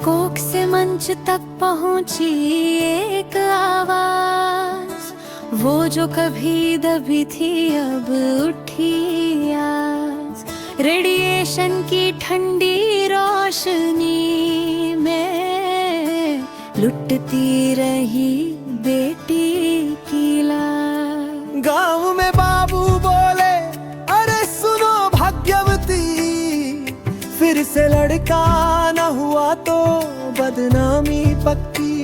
कोख से मंच तक पहुंची एक आवाज, वो जो कभी दबी थी अब उठी आज। रेडिएशन की ठंडी रोशनी में लुटती रही बेटी की लाज। गांव में बाबू बोले, अरे सुनो भाग्यवती, फिर से लड़का न हुआ तो बदनामी पक्की।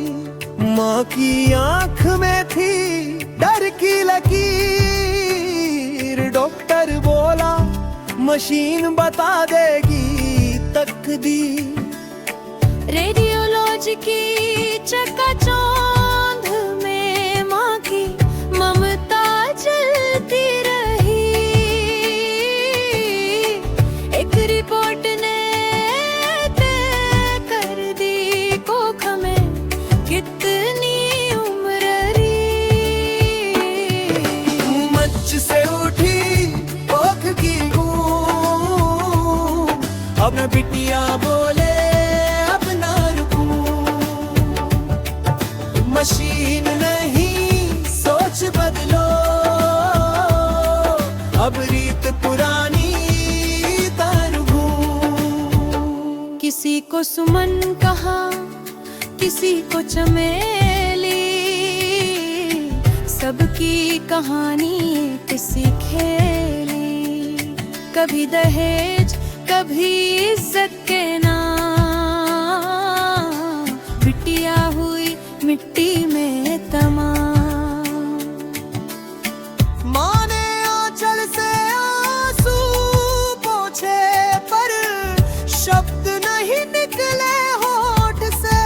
माँ की आंख में थी डर की लकीर, डॉक्टर बोला मशीन बता देगी तकदीर। रेडियोलॉजी की चकाचौंध में माँ की ममता जलती रही। एक रिपोर्ट ने तय कर दी कोख में कितनी उम्र रही। मंच से उठी कोख की गूंज, अब न बिटिया बोले अब ना रुकूं। मशीन नहीं सोच बदलो, अब रीत पुरानी तारू। किसी को सुमन कहा, किसी को चमेली, सबकी कहानी किसी खेली। कभी दहेज कभी इज्जत के नाम, बिटिया हुई मिट्टी में तमाम। माँ ने आंचल से आंसू पोंछे, पर शब्द नहीं निकले होठ से।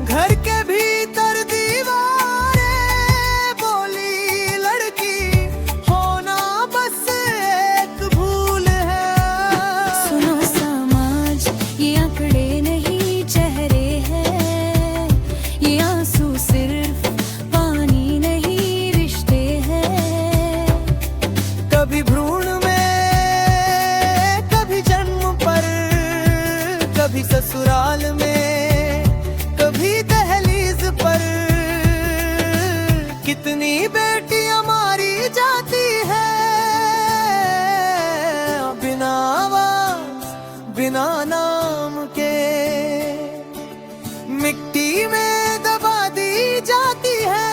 घर के भीतर दीवारें बोली, लड़की होना बस एक भूल है। सुनो समाज, ये आंकड़े नहीं चेहरे हैं, ये आंसू सिर्फ पानी नहीं रिश्ते हैं। कभी भ्रूण में, कभी जन्म पर, कभी ससुराल में, कभी दहलीज पर। कितनी बेटियां मारी जाती है बिना आवाज बिना नाम के। मिट्टी में दबा दी जाती है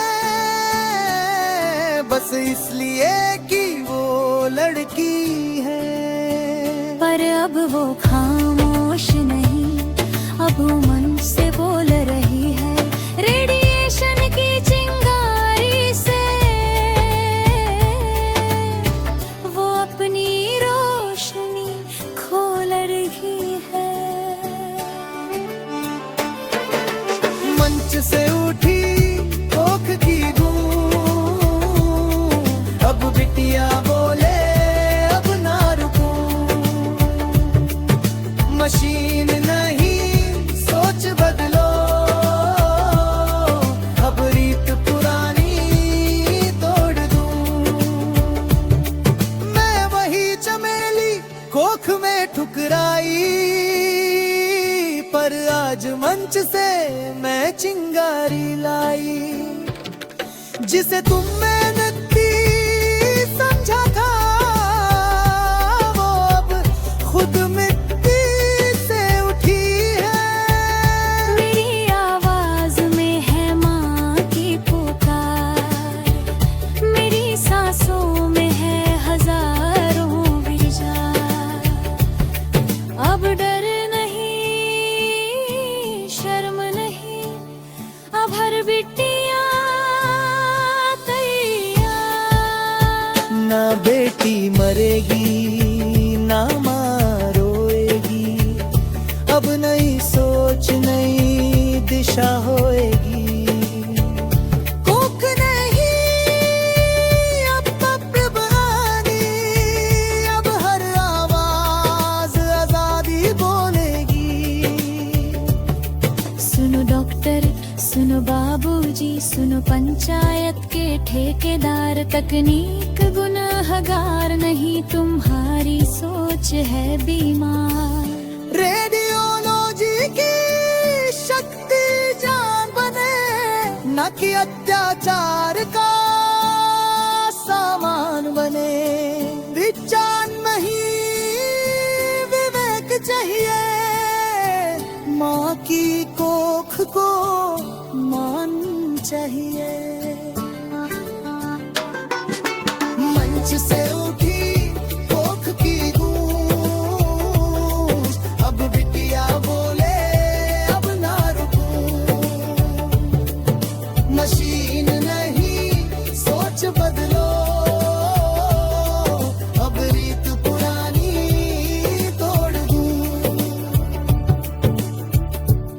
बस इसलिए कि वो लड़की है। पर अब वो खामोश नहीं, अब वो मन से बोल रही है। रेडिएशन की चिंगारी से वो अपनी रोशनी खोल रही है। मंच से उठी कोख की गूंज, अब बिटिया बोले अब ना रुकूं। मशीन नहीं सोच बदलो, अब रीत पुरानी तोड़ दूं। मैं वही चमेली कोख में ठुकराई, पर आज मंच से मैं चिंगारी लाई। जिसे तुम मेहनती समझा था, वो अब खुद मिट्टी से उठी है। मेरी आवाज में है माँ की पुकार, मेरी सांसों में है हजारों विचार। अब डर नहीं, शर्म नहीं, अब हर बिटिया तैयार। ना बेटी मरेगी ना माँ रोएगी, अब नई सोच नई दिशा होएगी। कोख नहीं अब बब्बानी, अब हर आवाज आजादी बोलेगी। सुनो डॉक्टर, सुनो बाबूजी, सुनो पंचायत के ठेकेदार। तकनीक गुनहगार नहीं, तुम्हारी सोच है बीमार। रेडियो ताकि अत्याचार का सामान बने। विज्ञान नहीं विवेक चाहिए, माँ की कोख को मान चाहिए। मंच से